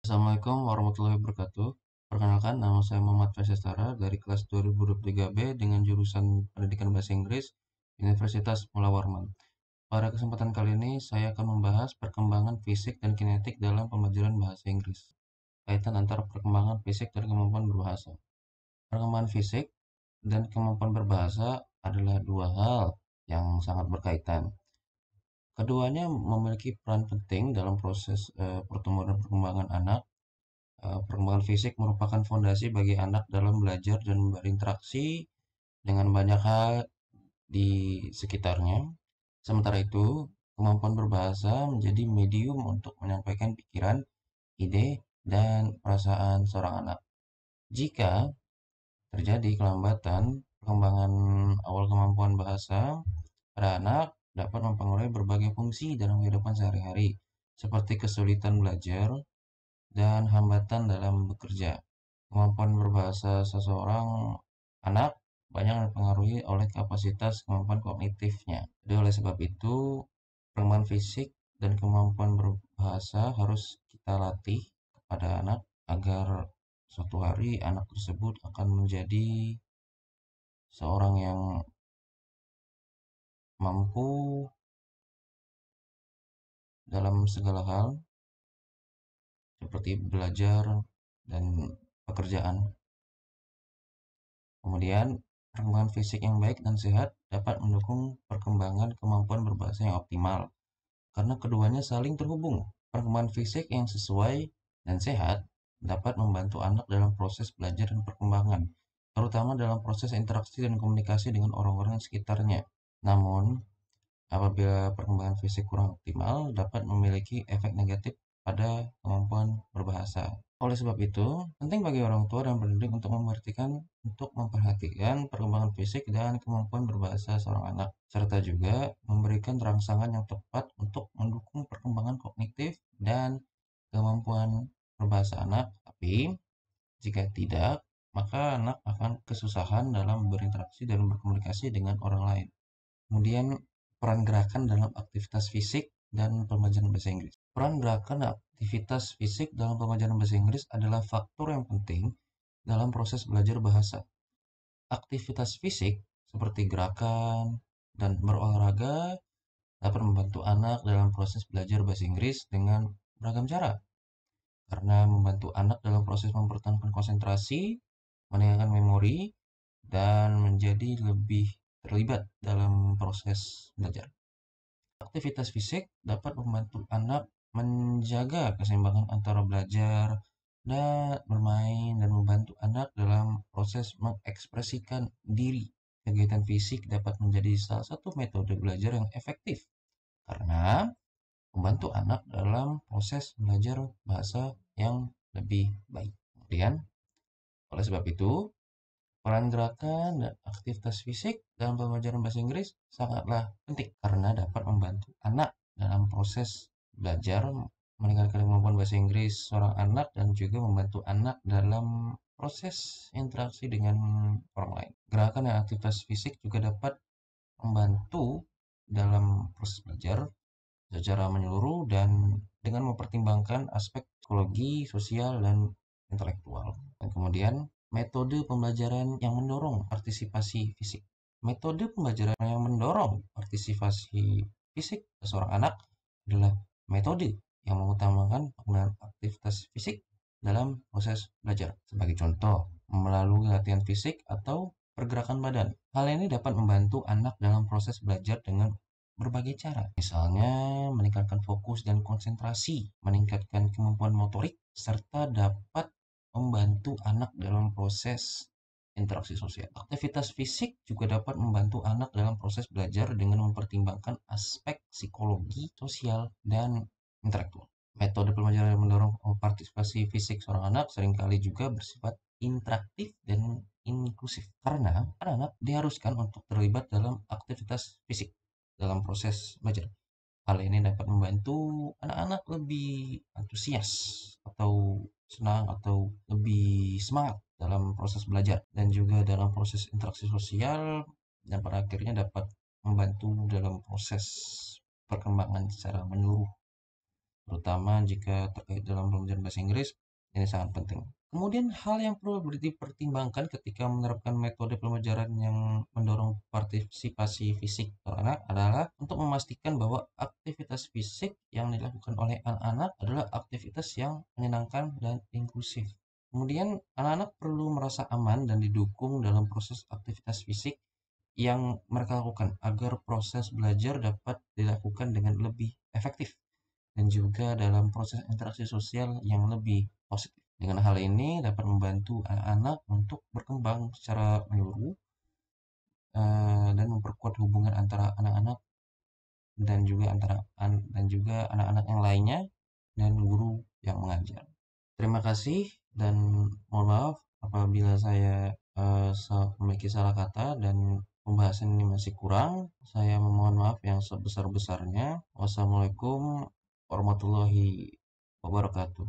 Assalamualaikum warahmatullahi wabarakatuh. Perkenalkan, nama saya Muhammad Faisal dari kelas 2023B dengan jurusan Pendidikan Bahasa Inggris Universitas Mula Warman. Pada kesempatan kali ini, saya akan membahas perkembangan fisik dan kinetik dalam pembelajaran bahasa Inggris. Kaitan antara perkembangan fisik dan kemampuan berbahasa. Perkembangan fisik dan kemampuan berbahasa adalah dua hal yang sangat berkaitan. Keduanya memiliki peran penting dalam proses pertumbuhan dan perkembangan anak. Perkembangan fisik merupakan fondasi bagi anak dalam belajar dan berinteraksi dengan banyak hal di sekitarnya. Sementara itu, kemampuan berbahasa menjadi medium untuk menyampaikan pikiran, ide, dan perasaan seorang anak. Jika terjadi kelambatan, perkembangan awal kemampuan bahasa pada anak dapat mempengaruhi berbagai fungsi dalam kehidupan sehari-hari, seperti kesulitan belajar, dan hambatan dalam bekerja. Kemampuan berbahasa seseorang anak banyak dipengaruhi oleh kapasitas kemampuan kognitifnya. Jadi oleh sebab itu, perkembangan fisik dan kemampuan berbahasa harus kita latih kepada anak agar suatu hari anak tersebut akan menjadi seorang yang mampu dalam segala hal seperti belajar dan pekerjaan. Kemudian, perkembangan fisik yang baik dan sehat dapat mendukung perkembangan kemampuan berbahasa yang optimal, karena keduanya saling terhubung. Perkembangan fisik yang sesuai dan sehat dapat membantu anak dalam proses belajar dan perkembangan, terutama dalam proses interaksi dan komunikasi dengan orang-orang sekitarnya. Namun, apabila perkembangan fisik kurang optimal, dapat memiliki efek negatif pada kemampuan berbahasa. Oleh sebab itu, penting bagi orang tua dan pendidik untuk memperhatikan perkembangan fisik dan kemampuan berbahasa seorang anak, serta juga memberikan rangsangan yang tepat untuk mendukung perkembangan kognitif dan kemampuan berbahasa anak. Tapi, jika tidak, maka anak akan kesusahan dalam berinteraksi dan berkomunikasi dengan orang lain. Kemudian, peran gerakan dalam aktivitas fisik dan pembelajaran bahasa Inggris. Peran gerakan aktivitas fisik dalam pembelajaran bahasa Inggris adalah faktor yang penting dalam proses belajar bahasa. Aktivitas fisik seperti gerakan dan berolahraga dapat membantu anak dalam proses belajar bahasa Inggris dengan beragam cara. Karena membantu anak dalam proses mempertahankan konsentrasi, meningkatkan memori, dan menjadi lebih terlibat dalam proses belajar. Aktivitas fisik dapat membantu anak menjaga keseimbangan antara belajar dan bermain dan membantu anak dalam proses mengekspresikan diri. Kegiatan fisik dapat menjadi salah satu metode belajar yang efektif karena membantu anak dalam proses belajar bahasa yang lebih baik. Kemudian, oleh sebab itu, peran gerakan dan aktivitas fisik dalam pembelajaran bahasa Inggris sangatlah penting karena dapat membantu anak dalam proses belajar, meningkatkan kemampuan bahasa Inggris seorang anak, dan juga membantu anak dalam proses interaksi dengan orang lain. Gerakan dan aktivitas fisik juga dapat membantu dalam proses belajar secara menyeluruh dan dengan mempertimbangkan aspek psikologi, sosial, dan intelektual. Dan kemudian, metode pembelajaran yang mendorong partisipasi fisik. Metode pembelajaran yang mendorong partisipasi fisik seorang anak adalah metode yang mengutamakan penggunaan aktivitas fisik dalam proses belajar. Sebagai contoh, melalui latihan fisik atau pergerakan badan. Hal ini dapat membantu anak dalam proses belajar dengan berbagai cara. Misalnya, meningkatkan fokus dan konsentrasi, meningkatkan kemampuan motorik, serta dapat membantu anak dalam proses interaksi sosial. Aktivitas fisik juga dapat membantu anak dalam proses belajar dengan mempertimbangkan aspek psikologi, sosial, dan intelektual. Metode pembelajaran yang mendorong partisipasi fisik seorang anak seringkali juga bersifat interaktif dan inklusif karena anak-anak diharuskan untuk terlibat dalam aktivitas fisik dalam proses belajar. Hal ini dapat membantu anak-anak lebih antusias atau senang atau lebih semangat dalam proses belajar dan juga dalam proses interaksi sosial, dan pada akhirnya dapat membantu dalam proses perkembangan secara menyeluruh. terutama jika terkait dalam pembelajaran bahasa Inggris. Ini sangat penting. Kemudian hal yang perlu dipertimbangkan ketika menerapkan metode pembelajaran yang mendorong partisipasi fisik anak adalah untuk memastikan bahwa aktivitas fisik yang dilakukan oleh anak-anak adalah aktivitas yang menyenangkan dan inklusif. Kemudian anak-anak perlu merasa aman dan didukung dalam proses aktivitas fisik yang mereka lakukan agar proses belajar dapat dilakukan dengan lebih efektif dan juga dalam proses interaksi sosial yang lebih positif. Dengan hal ini dapat membantu anak-anak untuk berkembang secara menyeluruh dan memperkuat hubungan antara anak-anak dan juga anak-anak yang lainnya dan guru yang mengajar. Terima kasih dan mohon maaf apabila saya memiliki salah kata dan pembahasan ini masih kurang. Saya memohon maaf yang sebesar-besarnya. Wassalamualaikum warahmatullahi wabarakatuh.